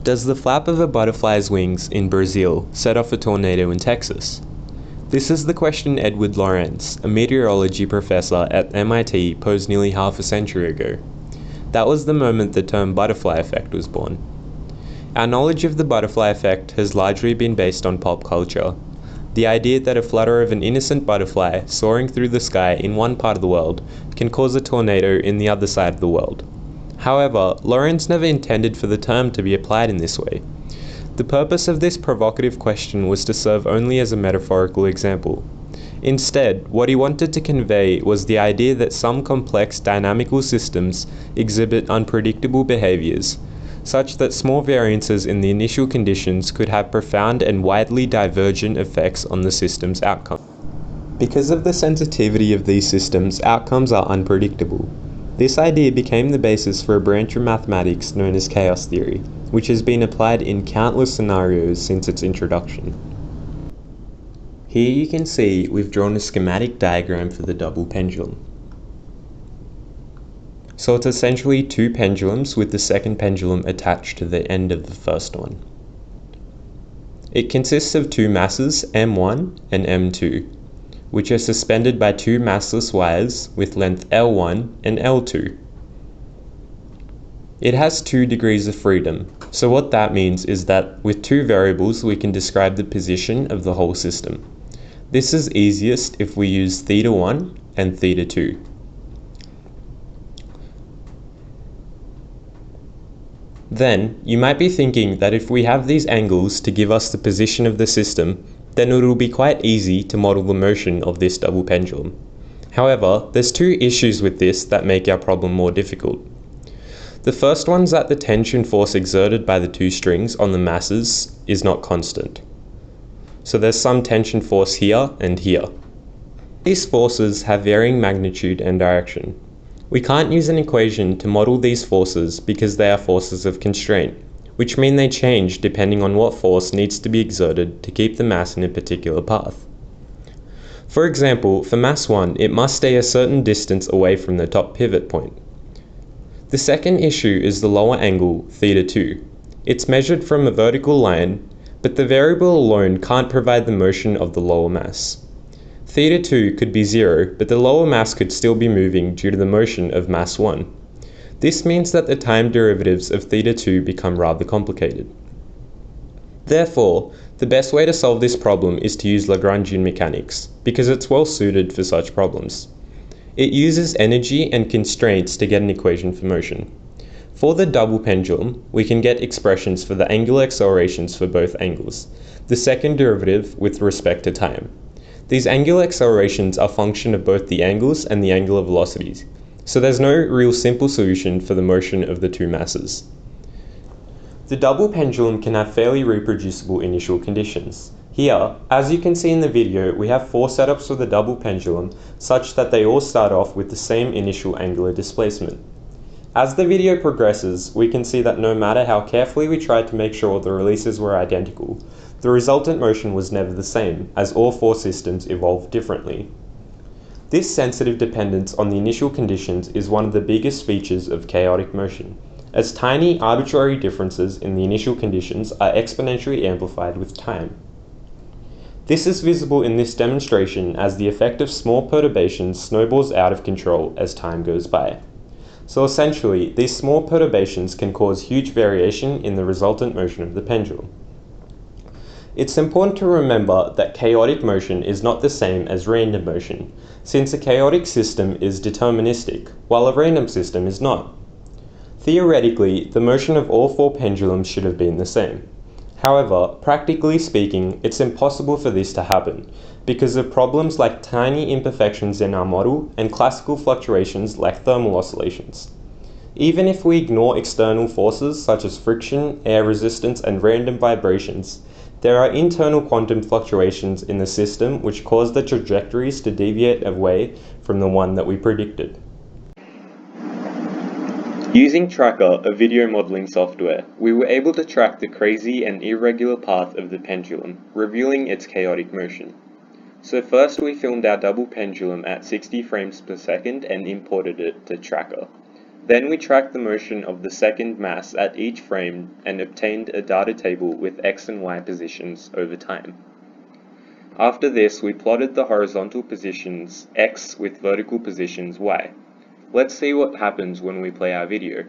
Does the flap of a butterfly's wings in Brazil set off a tornado in Texas? This is the question Edward Lorenz, a meteorology professor at MIT, posed nearly half a century ago. That was the moment the term butterfly effect was born. Our knowledge of the butterfly effect has largely been based on pop culture. The idea that a flutter of an innocent butterfly soaring through the sky in one part of the world can cause a tornado in the other side of the world. However, Lorenz never intended for the term to be applied in this way. The purpose of this provocative question was to serve only as a metaphorical example. Instead, what he wanted to convey was the idea that some complex dynamical systems exhibit unpredictable behaviors, such that small variances in the initial conditions could have profound and widely divergent effects on the system's outcome. Because of the sensitivity of these systems, outcomes are unpredictable. This idea became the basis for a branch of mathematics known as chaos theory, which has been applied in countless scenarios since its introduction. Here you can see we've drawn a schematic diagram for the double pendulum. So it's essentially two pendulums with the second pendulum attached to the end of the first one. It consists of two masses, m1 and m2, which are suspended by two massless wires with length L1 and L2. It has 2 degrees of freedom, so what that means is that with two variables we can describe the position of the whole system. This is easiest if we use theta1 and theta2. Then, you might be thinking that if we have these angles to give us the position of the system, then it will be quite easy to model the motion of this double pendulum. However, there's two issues with this that make our problem more difficult. The first one is that the tension force exerted by the two strings on the masses is not constant. So there's some tension force here and here. These forces have varying magnitude and direction. We can't use an equation to model these forces because they are forces of constraint, which mean they change depending on what force needs to be exerted to keep the mass in a particular path. For example, for mass 1, it must stay a certain distance away from the top pivot point. The second issue is the lower angle, theta 2. It's measured from a vertical line, but the variable alone can't provide the motion of the lower mass. Theta 2 could be 0, but the lower mass could still be moving due to the motion of mass 1. This means that the time derivatives of theta 2 become rather complicated. Therefore, the best way to solve this problem is to use Lagrangian mechanics, because it's well suited for such problems. It uses energy and constraints to get an equation for motion. For the double pendulum, we can get expressions for the angular accelerations for both angles, the second derivative with respect to time. These angular accelerations are a function of both the angles and the angular velocities, so there's no real simple solution for the motion of the two masses. The double pendulum can have fairly reproducible initial conditions. Here, as you can see in the video, we have 4 setups for the double pendulum such that they all start off with the same initial angular displacement. As the video progresses, we can see that no matter how carefully we tried to make sure the releases were identical, the resultant motion was never the same, as all 4 systems evolved differently. This sensitive dependence on the initial conditions is one of the biggest features of chaotic motion, as tiny arbitrary differences in the initial conditions are exponentially amplified with time. This is visible in this demonstration as the effect of small perturbations snowballs out of control as time goes by. So essentially, these small perturbations can cause huge variation in the resultant motion of the pendulum. It's important to remember that chaotic motion is not the same as random motion, since a chaotic system is deterministic, while a random system is not. Theoretically, the motion of all 4 pendulums should have been the same. However, practically speaking, it's impossible for this to happen, because of problems like tiny imperfections in our model and classical fluctuations like thermal oscillations. Even if we ignore external forces such as friction, air resistance, and random vibrations, there are internal quantum fluctuations in the system which cause the trajectories to deviate away from the one that we predicted. Using Tracker, a video modeling software, we were able to track the crazy and irregular path of the pendulum, revealing its chaotic motion. So first we filmed our double pendulum at 60 frames per second and imported it to Tracker. Then we tracked the motion of the second mass at each frame and obtained a data table with x and y positions over time. After this, we plotted the horizontal positions x with vertical positions y. Let's see what happens when we play our video.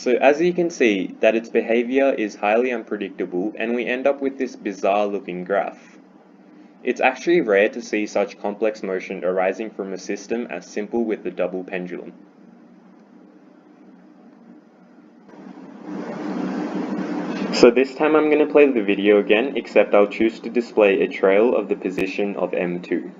So as you can see, that its behavior is highly unpredictable and we end up with this bizarre looking graph. It's actually rare to see such complex motion arising from a system as simple with the double pendulum. So this time I'm going to play the video again, except I'll choose to display a trail of the position of M2.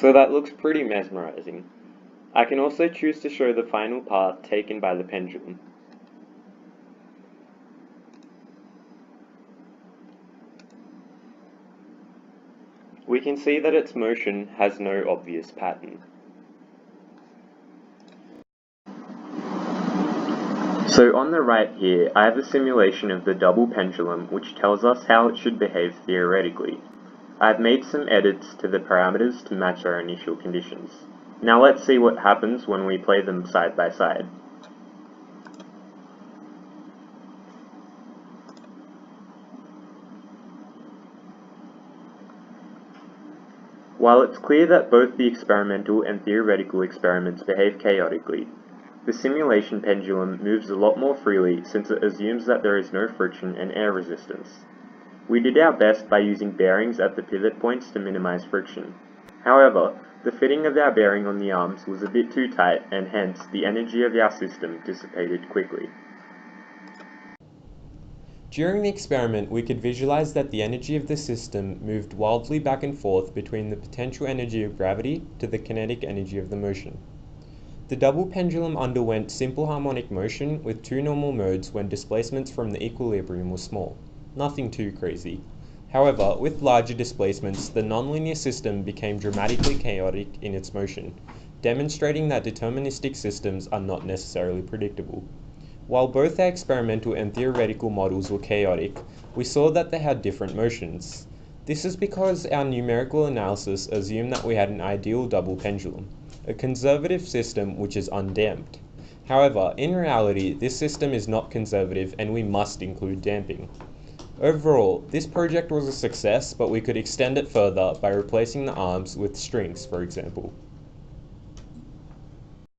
So that looks pretty mesmerizing. I can also choose to show the final path taken by the pendulum. We can see that its motion has no obvious pattern. So on the right here, I have a simulation of the double pendulum which tells us how it should behave theoretically. I've made some edits to the parameters to match our initial conditions. Now let's see what happens when we play them side by side. While it's clear that both the experimental and theoretical experiments behave chaotically, the simulation pendulum moves a lot more freely since it assumes that there is no friction and air resistance. We did our best by using bearings at the pivot points to minimize friction. However, the fitting of our bearing on the arms was a bit too tight and hence the energy of our system dissipated quickly. During the experiment, we could visualize that the energy of the system moved wildly back and forth between the potential energy of gravity to the kinetic energy of the motion. The double pendulum underwent simple harmonic motion with two normal modes when displacements from the equilibrium were small. Nothing too crazy. However, with larger displacements, the nonlinear system became dramatically chaotic in its motion, demonstrating that deterministic systems are not necessarily predictable. While both our experimental and theoretical models were chaotic, we saw that they had different motions. This is because our numerical analysis assumed that we had an ideal double pendulum, a conservative system which is undamped. However, in reality, this system is not conservative and we must include damping. Overall, this project was a success, but we could extend it further by replacing the arms with strings, for example.